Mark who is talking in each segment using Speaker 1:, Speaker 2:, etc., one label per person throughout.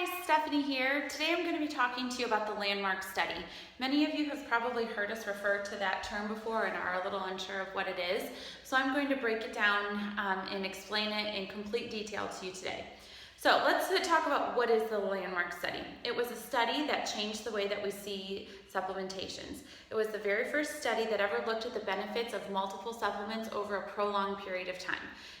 Speaker 1: Hi, Stephanie here. Today I'm going to be talking to you about the landmark study. Many of you have probably heard us refer to that term before and are a little unsure of what it is. So I'm going to break it down and explain it in complete detail to you today. So let's talk about what is the landmark study. It was a study that changed the way that we see supplementations. It was the very first study that ever looked at the benefits of multiple supplements over a prolonged period of time.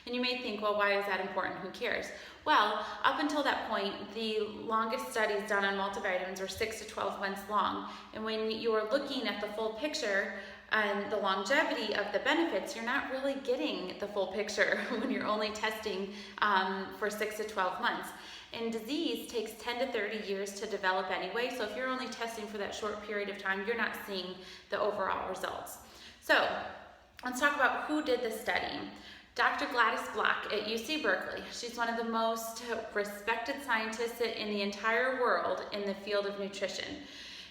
Speaker 1: And you may think, well, why is that important? Who cares? Well, up until that point, the longest studies done on multivitamins were 6 to 12 months long. And when you're looking at the full picture and the longevity of the benefits, you're not really getting the full picture when you're only testing for 6 to 12 months. And disease takes 10 to 30 years to develop anyway, so if you're only testing for that short period of time, you're not seeing the overall results. So let's talk about who did the study. Dr. Gladys Block at UC Berkeley. She's one of the most respected scientists in the entire world in the field of nutrition.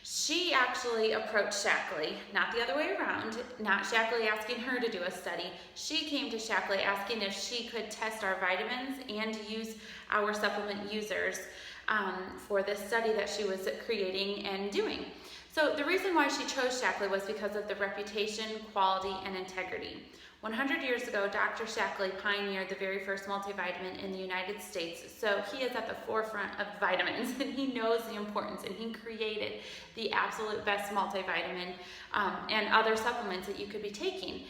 Speaker 1: She actually approached Shaklee, not the other way around, not Shaklee asking her to do a study. She came to Shaklee asking if she could test our vitamins and use our supplement users for this study that she was creating and doing. So the reason why she chose Shaklee was because of the reputation, quality, and integrity. 100 years ago, Dr. Shaklee pioneered the very first multivitamin in the United States. So he is at the forefront of vitamins and he knows the importance, and he created the absolute best multivitamin and other supplements that you could be taking.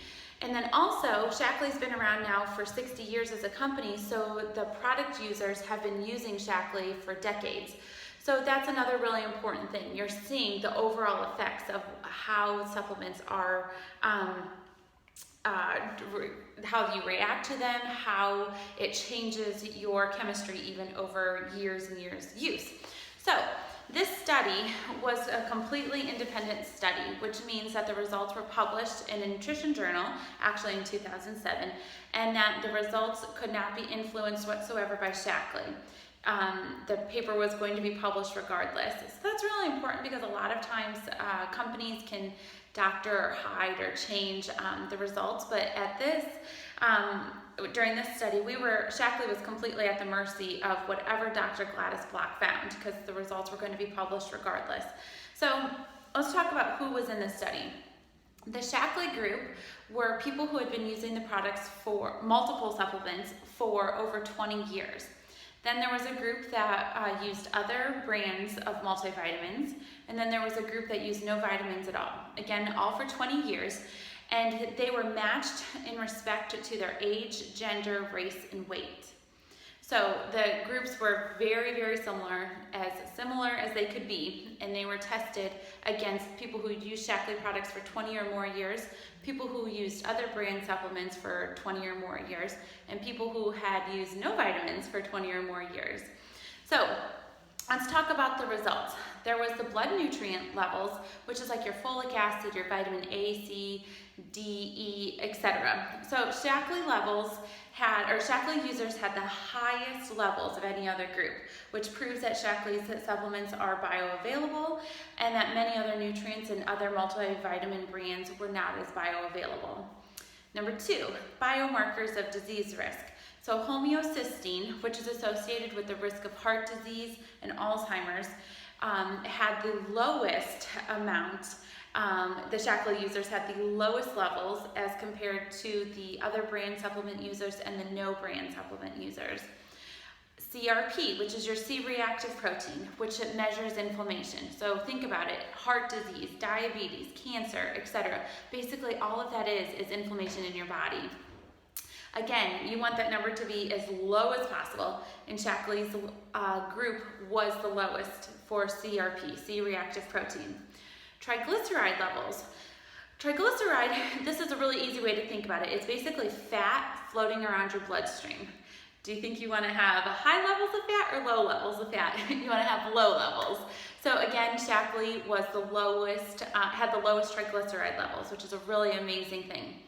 Speaker 1: And then also, Shaklee's been around now for 60 years as a company, so the product users have been using Shaklee for decades. So that's another really important thing. You're seeing the overall effects of how supplements are how you react to them, how it changes your chemistry even over years and years of use. So this study was a completely independent study, which means that the results were published in a nutrition journal, actually in 2007, and that the results could not be influenced whatsoever by Shaklee. The paper was going to be published regardless. So that's really important because a lot of times companies can doctor or hide or change the results, but at this, during this study, Shaklee was completely at the mercy of whatever Dr. Gladys Block found because the results were going to be published regardless. So let's talk about who was in this study. The Shaklee group were people who had been using the products for multiple supplements for over 20 years. Then there was a group that used other brands of multivitamins, and then there was a group that used no vitamins at all. Again, all for 20 years, and they were matched in respect to their age, gender, race, and weight. So the groups were very, very similar as they could be, and they were tested against people who used Shaklee products for 20 or more years, people who used other brand supplements for 20 or more years, and people who had used no vitamins for 20 or more years. So let's talk about the results. There was the blood nutrient levels, which is like your folic acid, your vitamin A, C, D, E, etc. So Shaklee users had the highest levels of any other group, which proves that Shaklee's supplements are bioavailable and that many other nutrients and other multivitamin brands were not as bioavailable. Number 2, biomarkers of disease risk. So homeocysteine, which is associated with the risk of heart disease and Alzheimer's, had the lowest amount. The Shaklee users had the lowest levels as compared to the other brand supplement users and the no brand supplement users. CRP, which is your C-reactive protein, which measures inflammation. So think about it, heart disease, diabetes, cancer, etc. Basically all of that is inflammation in your body. Again, you want that number to be as low as possible, and Shaklee's group was the lowest for CRP, C-reactive protein. Triglyceride levels. Triglyceride, this is a really easy way to think about it. It's basically fat floating around your bloodstream. Do you think you want to have high levels of fat or low levels of fat? You want to have low levels. So again, Shaklee was the lowest, had the lowest triglyceride levels, which is a really amazing thing.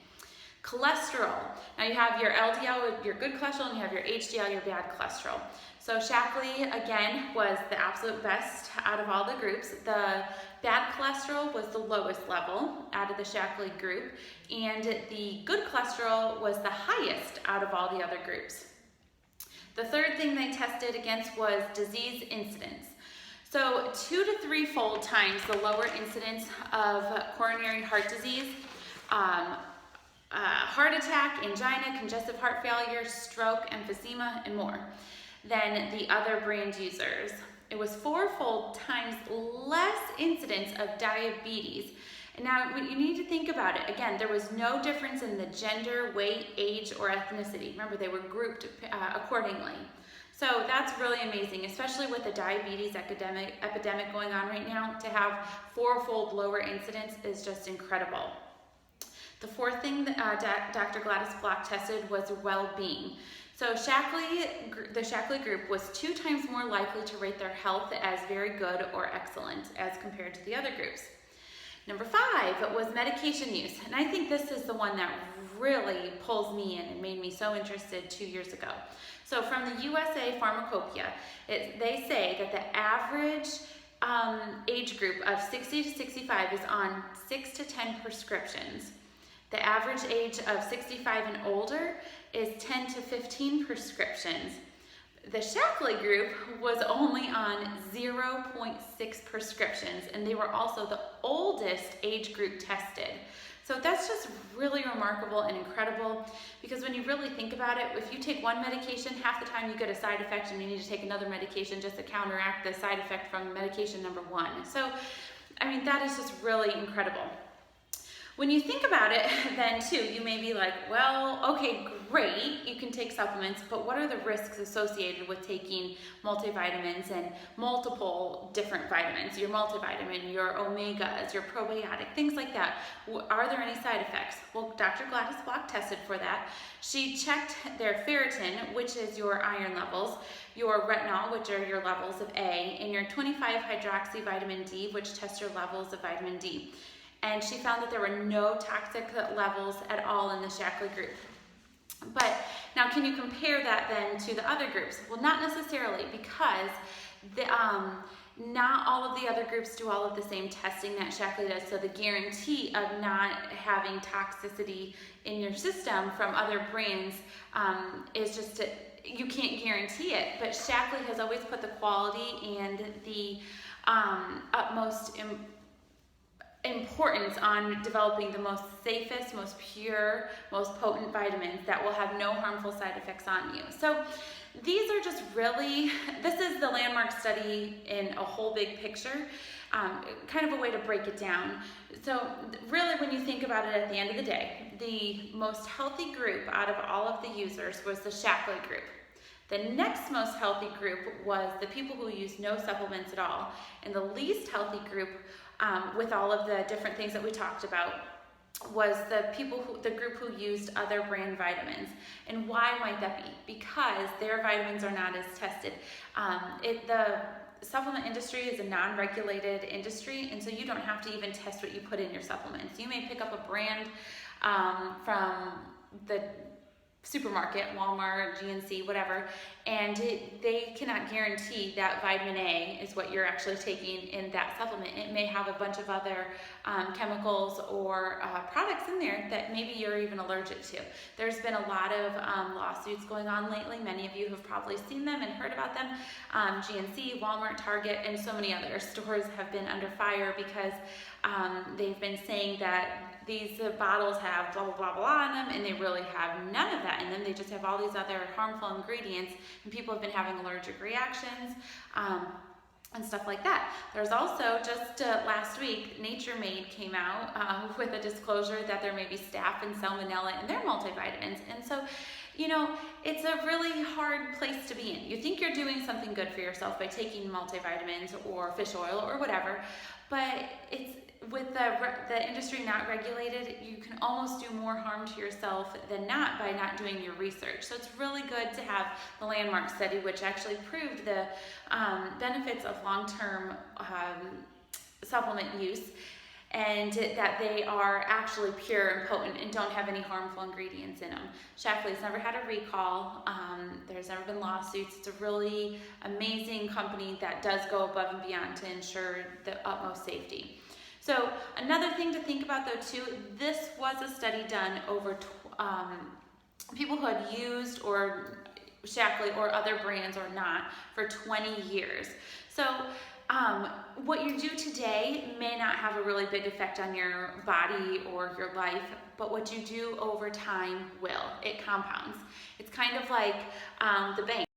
Speaker 1: Cholesterol. Now you have your LDL, your good cholesterol, and you have your HDL, your bad cholesterol. So Shaklee, again, was the absolute best out of all the groups. The bad cholesterol was the lowest level out of the Shaklee group, and the good cholesterol was the highest out of all the other groups. The third thing they tested against was disease incidence. So 2 to 3-fold times the lower incidence of coronary heart disease, heart attack, angina, congestive heart failure, stroke, emphysema, and more than the other brand users. It was 4-fold times less incidence of diabetes. And now you need to think about it. Again, there was no difference in the gender, weight, age, or ethnicity. Remember, they were grouped accordingly. So that's really amazing, especially with the diabetes epidemic going on right now. To have 4-fold lower incidence is just incredible. The fourth thing that Dr. Gladys Block tested was well-being. So the Shaklee group was 2 times more likely to rate their health as very good or excellent as compared to the other groups. Number 5 was medication use. And I think this is the one that really pulls me in and made me so interested 2 years ago. So from the USA Pharmacopoeia, they say that the average age group of 60 to 65 is on 6 to 10 prescriptions. The average age of 65 and older is 10 to 15 prescriptions. The Shaklee group was only on 0.6 prescriptions, and they were also the oldest age group tested. So that's just really remarkable and incredible, because when you really think about it, if you take one medication, half the time you get a side effect and you need to take another medication just to counteract the side effect from medication number 1. So, I mean, that is just really incredible. When you think about it, then too, you may be like, well, okay, great, you can take supplements, but what are the risks associated with taking multivitamins and multiple different vitamins? Your multivitamin, your omegas, your probiotic, things like that. Are there any side effects? Well, Dr. Gladys Block tested for that. She checked their ferritin, which is your iron levels, your retinol, which are your levels of A, and your 25-hydroxy vitamin D, which tests your levels of vitamin D. And she found that there were no toxic levels at all in the Shaklee group. But now, can you compare that then to the other groups? Well, not necessarily, because not all of the other groups do all of the same testing that Shaklee does. So the guarantee of not having toxicity in your system from other brands is just you can't guarantee it. But Shaklee has always put the quality and the utmost importance on developing the most safest, most pure, most potent vitamins that will have no harmful side effects on you. So these are just really, this is the landmark study in a whole big picture, kind of a way to break it down. So really, when you think about it at the end of the day, the most healthy group out of all of the users was the Shaklee group. The next most healthy group was the people who used no supplements at all. And the least healthy group, with all of the different things that we talked about, was the group who used other brand vitamins. And why might that be? Because their vitamins are not as tested. The supplement industry is a non-regulated industry, and so you don't have to even test what you put in your supplements. You may pick up a brand from the supermarket, Walmart, GNC, whatever, and they cannot guarantee that vitamin A is what you're actually taking in that supplement. It may have a bunch of other chemicals or products in there that maybe you're even allergic to. There's been a lot of lawsuits going on lately. Many of you have probably seen them and heard about them. GNC, Walmart, Target, and so many other stores have been under fire because they've been saying that these bottles have blah, blah, blah, blah in them, and they really have none of that in them. They just have all these other harmful ingredients, and people have been having allergic reactions and stuff like that. There's also, just last week, Nature Made came out with a disclosure that there may be staph and salmonella in their multivitamins. And so, you know, it's a really hard place to be in. You think you're doing something good for yourself by taking multivitamins or fish oil or whatever, but it's with the industry not regulated, you can almost do more harm to yourself than not by not doing your research. So it's really good to have the landmark study, which actually proved the benefits of long-term supplement use, and that they are actually pure and potent and don't have any harmful ingredients in them. Shaklee's never had a recall. There's never been lawsuits. It's a really amazing company that does go above and beyond to ensure the utmost safety. So another thing to think about though too, this was a study done over people who had used or Shaklee or other brands or not for 20 years. So what you do today may not have a really big effect on your body or your life, but what you do over time will. It compounds. It's kind of like the bank.